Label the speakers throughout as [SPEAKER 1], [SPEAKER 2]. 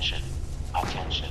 [SPEAKER 1] Attention. Attention.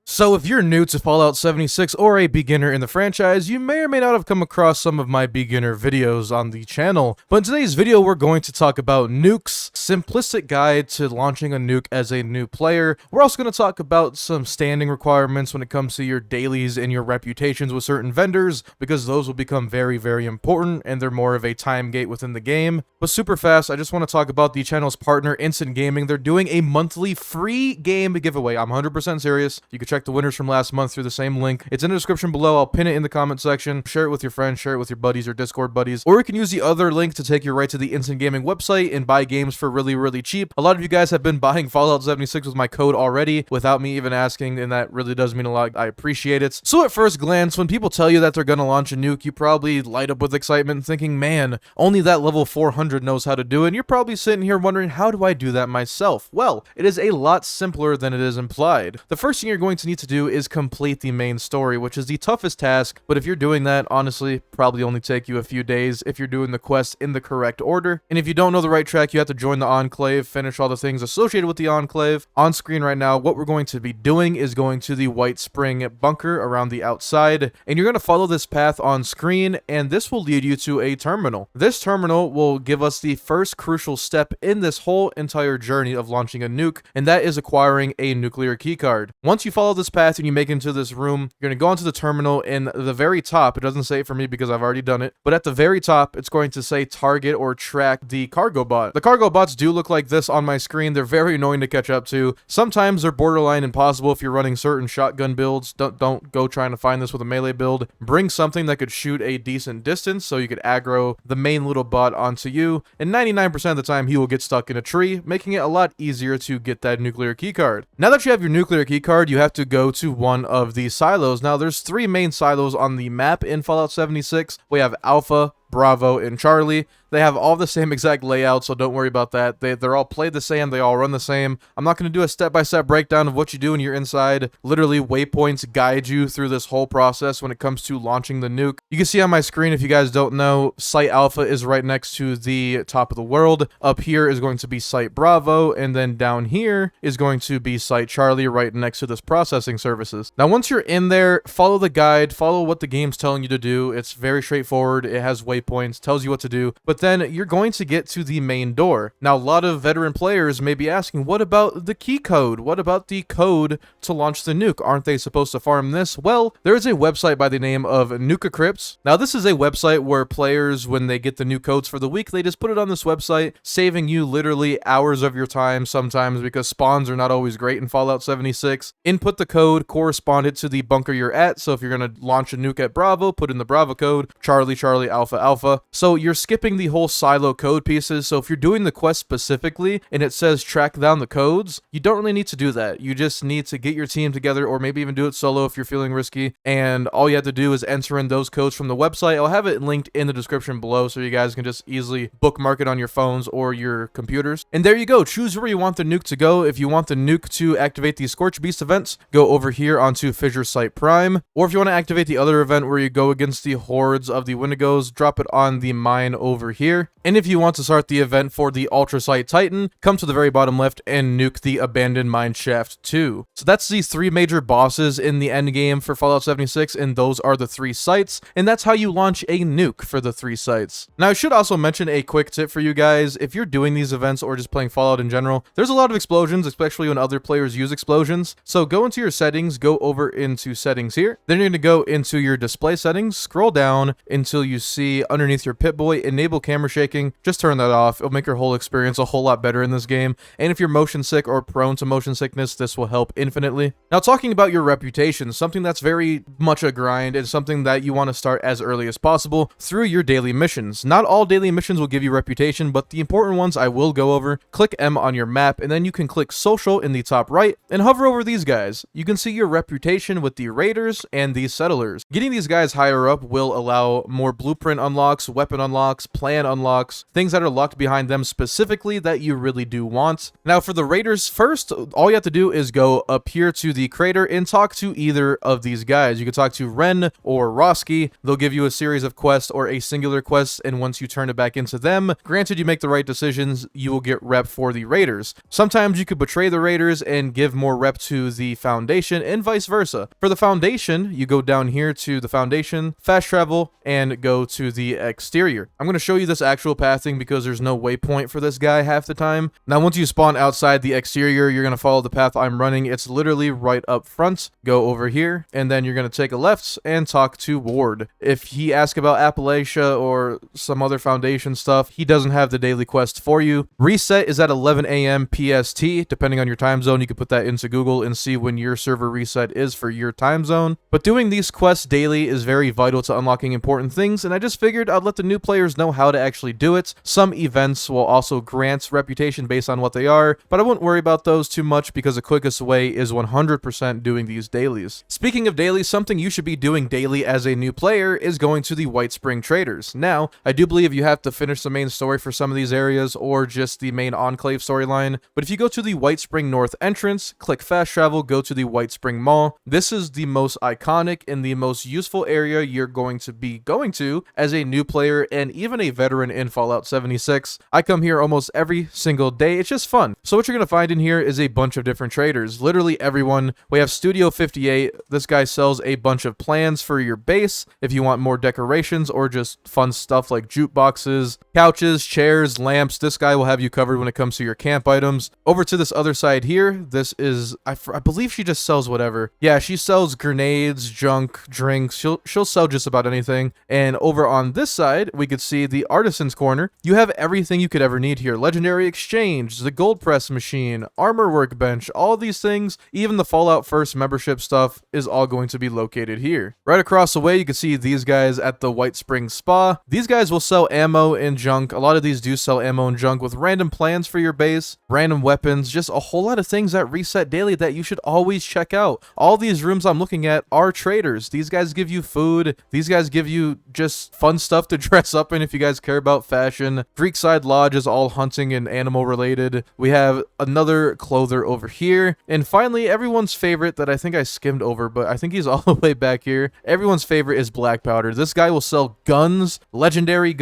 [SPEAKER 2] So if you're new to Fallout 76 or a beginner in the franchise, you may or may not have come across some of my beginner videos on the channel. But in today's video, we're going to talk about nukes, simplistic guide to launching a nuke as a new player. We're also going to talk about some standing requirements when it comes to your dailies and your reputations with certain vendors, because those will become very, very important and they're more of a time gate within the game. But super fast, I just want to talk about the channel's partner, Instant Gaming. They're doing a monthly free game giveaway. I'm 100% serious. You can check the winners from last month through the same link. It's in the description below. I'll pin it in the comment section. Share it with your friends, share it with your buddies or Discord buddies, or you can use the other link to take you right to the Instant Gaming website and buy games for really, really cheap. A lot of you guys have been buying Fallout 76 with my code already without me even asking, and that really does mean a lot. I appreciate it. So at first glance, when people tell you that they're going to launch a nuke, you probably light up with excitement thinking, man, only that level 400 knows how to do it, and you're probably sitting here wondering, how do I do that myself? Well, it is a lot simpler than it is implied. The first thing you're going to need to do is complete the main story, which is the toughest task, but if you're doing that, honestly, probably only take you a few days if you're doing the quest in the correct order. And if you don't know the right track, you have to join the Enclave, finish all the things associated with the Enclave. On screen right now, what we're going to be doing is going to the White Spring bunker around the outside, and you're going to follow this path on screen, and this will lead you to a terminal. This terminal will give us the first crucial step in this whole entire journey of launching a nuke, and that is acquiring a nuclear keycard. Once you follow this path and you make it into this room, you're going to go into the terminal. In the very top, it doesn't say it for me because I've already done it, but at the very top, it's going to say target or track the cargo bot. The cargo bots do look like this on my screen. They're very annoying to catch up to. Sometimes they're borderline impossible if you're running certain shotgun builds. Don't go trying to find this with a melee build. Bring something that could shoot a decent distance so you could aggro the main little bot onto you, and 99% of the time he will get stuck in a tree, making it a lot easier to get that nuclear keycard. Now that you have your nuclear keycard, you have to go to one of these silos. Now there's three main silos on the map in Fallout 76. We have Alpha, Bravo, and Charlie. They have all the same exact layout, so don't worry about that. They're all played the same, they all run the same. I'm not going to do a step-by-step breakdown of what you do when you're inside. Literally, waypoints guide you through this whole process when it comes to launching the nuke. You can see on my screen, if you guys don't know, Site Alpha is right next to the top of the world. Up here is going to be Site Bravo, and then down here is going to be Site Charlie right next to this processing services. Now, once you're in there, follow the guide, follow what the game's telling you to do. It's very straightforward. It has waypoints, tells you what to do, but then you're going to get to the main door. Now, a lot of veteran players may be asking, what about the key code? What about the code to launch the nuke? Aren't they supposed to farm this? Well, there is a website by the name of Nuke. Now, this is a website where players, when they get the new codes for the week, they just put it on this website, saving you literally hours of your time sometimes because spawns are not always great in Fallout 76. Input the code, correspond it to the bunker you're at. So if you're going to launch a nuke at Bravo, put in the Bravo code, Charlie, Charlie, Alpha, Alpha. So you're skipping the whole silo code pieces. So if you're doing the quest specifically and it says track down the codes, you don't really need to do that. You just need to get your team together, or maybe even do it solo if you're feeling risky. And all you have to do is enter in those codes from the website. I'll have it linked in the description below so you guys can just easily bookmark it on your phones or your computers. And there you go. Choose where you want the nuke to go. If you want the nuke to activate the Scorch Beast events, go over here onto Fissure Site Prime. Or if you want to activate the other event where you go against the hordes of the Wendigos, drop it on the mine over here. And if you want to start the event for the Ultra Site Titan, come to the very bottom left and nuke the Abandoned Mine Shaft 2. So that's the three major bosses in the endgame for Fallout 76, and those are the three sites, and that's how you launch a nuke for the three sites. Now, I should also mention a quick tip for you guys. If you're doing these events or just playing Fallout in general, there's a lot of explosions, especially when other players use explosions. So go into your settings, go over into settings here. Then you're going to go into your display settings, scroll down until you see underneath your Pip-Boy, enable camera shaking. Just turn that off. It'll make your whole experience a whole lot better in this game. And if you're motion sick or prone to motion sickness, this will help infinitely. Now, talking about your reputation, something that's very much a grind and something that you want to start as early as possible through your daily missions. Not all daily missions will give you reputation, but the important ones I will go over. Click M on your map, and then you can click social in the top right and hover over these guys. You can see your reputation with the raiders and the settlers. Getting these guys higher up will allow more blueprint unlocks unlocks, weapon unlocks, plan unlocks, things that are locked behind them specifically that you really do want. Now for the raiders, first, all you have to do is go up here to the crater and talk to either of these guys. You can talk to Ren or Roski. They'll give you a series of quests or a singular quest, and once you turn it back into them, granted you make the right decisions, you will get rep for the raiders. Sometimes you could betray the raiders and give more rep to the Foundation, and vice versa. For the Foundation, you go down here to the Foundation, fast travel, and go to the exterior. I'm going to show you this actual pathing because there's no waypoint for this guy half the time. Now once you spawn outside the exterior, you're going to follow the path I'm running. It's literally right up front. Go over here, and then you're going to take a left and talk to Ward. If he asks about Appalachia or some other Foundation stuff, he doesn't have the daily quest for you. Reset is at 11 a.m. PST. Depending on your time zone, you can put that into Google and see when your server reset is for your time zone. But doing these quests daily is very vital to unlocking important things, and I just figured I'd let the new players know how to actually do it. Some events will also grant reputation based on what they are, but I wouldn't worry about those too much because the quickest way is 100% doing these dailies. Speaking of dailies, something you should be doing daily as a new player is going to the White Spring Traders. Now, I do believe you have to finish the main story for some of these areas or just the main Enclave storyline, but if you go to the White Spring North entrance, click fast travel, go to the White Spring Mall. This is the most iconic and the most useful area you're going to be going to as a new player and even a veteran in Fallout 76. I come here almost every single day. It's just fun. So what you're going to find in here is a bunch of different traders, literally everyone. We have Studio 58. This guy sells a bunch of plans for your base if you want more decorations or just fun stuff like jukeboxes, couches, chairs, lamps. This guy will have you covered when it comes to your camp items. Over to this other side here, this is, I believe she just sells whatever. Yeah, she sells grenades, junk, drinks. She'll sell just about anything. And over on this side, we could see the Artisan's Corner. You have everything you could ever need here. Legendary Exchange, the Gold Press Machine, Armor Workbench, all these things, even the Fallout First membership stuff is all going to be located here. Right across the way, you can see these guys at the White Spring Spa. These guys will sell ammo and junk. A lot of these do sell ammo and junk with random plans for your base, random weapons, just a whole lot of things that reset daily that you should always check out. All these rooms I'm looking at are traders. These guys give you food. These guys give you just fun stuff to dress up in if you guys care about fashion. Creekside Lodge is all hunting and animal related. We have another clother over here. And finally, everyone's favorite that I think I skimmed over, but I think he's all the way back here. Everyone's favorite is Black Powder. This guy will sell guns, legendary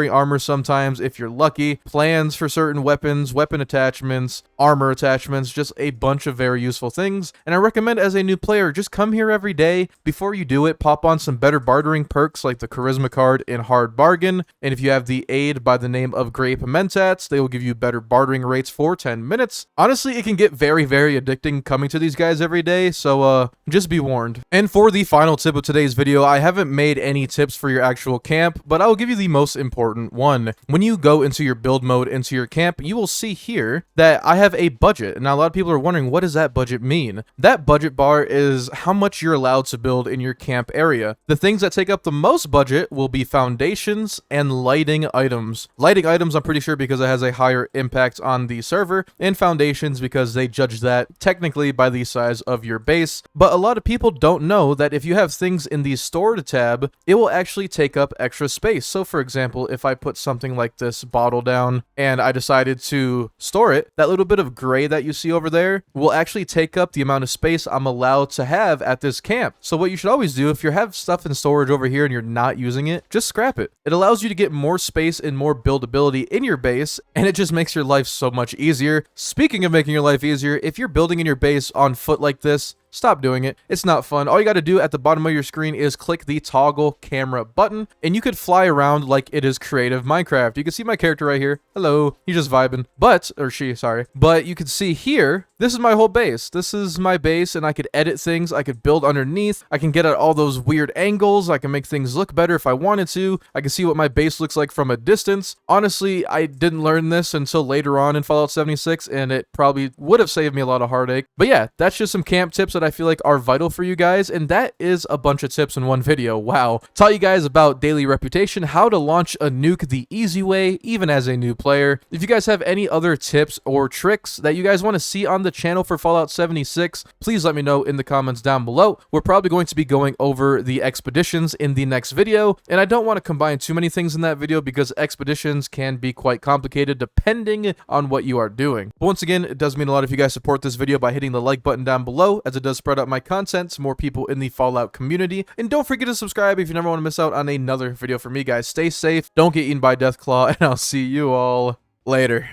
[SPEAKER 2] armor sometimes if you're lucky, plans for certain weapons, weapon attachments, armor attachments, just a bunch of very useful things. And I recommend as a new player, just come here every day. Before you do it, pop on some better bartering perks like the Charisma card and Hard Bargain. And if you have the aid by the name of Grape Mentats, they will give you better bartering rates for 10 minutes. Honestly, it can get very, very addicting coming to these guys every day, so just be warned. And for the final tip of today's video, I haven't made any tips for your actual camp, but I'll give you the most important one. When you go into your build mode into your camp, you will see here that I have a budget. Now, a lot of people are wondering, what does that budget mean? That budget bar is how much you're allowed to build in your camp area. The things that take up the most budget will be foundations and lighting items. Lighting items, I'm pretty sure because it has a higher impact on the server, and foundations because they judge that technically by the size of your base. But a lot of people don't know that if you have things in the stored tab, it will actually take up extra space. So for example, if I put something like this bottle down and I decided to store it, that little bit of gray that you see over there will actually take up the amount of space I'm allowed to have at this camp. So what you should always do, if you have stuff in storage over here and you're not using it, just scrap it. It allows you to get more space and more buildability in your base, and it just makes your life so much easier. Speaking of making your life easier, if you're building in your base on foot like this, stop doing it. It's not fun. All you got to do at the bottom of your screen is click the toggle camera button, and you could fly around like it is creative Minecraft. You can see my character right here. Hello. He's just vibing. But you can see here, this is my whole base. This is my base, and I could edit things. I could build underneath. I can get at all those weird angles. I can make things look better if I wanted to. I can see what my base looks like from a distance. Honestly, I didn't learn this until later on in Fallout 76, and it probably would have saved me a lot of heartache. But yeah, that's just some camp tips that that I feel like are vital for you guys, and that is a bunch of tips in one video. Wow. Taught you guys about daily reputation, how to launch a nuke the easy way, even as a new player. If you guys have any other tips or tricks that you guys want to see on the channel for Fallout 76, please let me know in the comments down below. We're probably going to be going over the expeditions in the next video, and I don't want to combine too many things in that video because expeditions can be quite complicated depending on what you are doing. But once again, it does mean a lot if you guys support this video by hitting the like button down below, as it does spread out my content to more people in the Fallout community. And don't forget to subscribe if you never want to miss out on another video from me, guys. Stay safe, don't get eaten by Deathclaw, and I'll see you all later.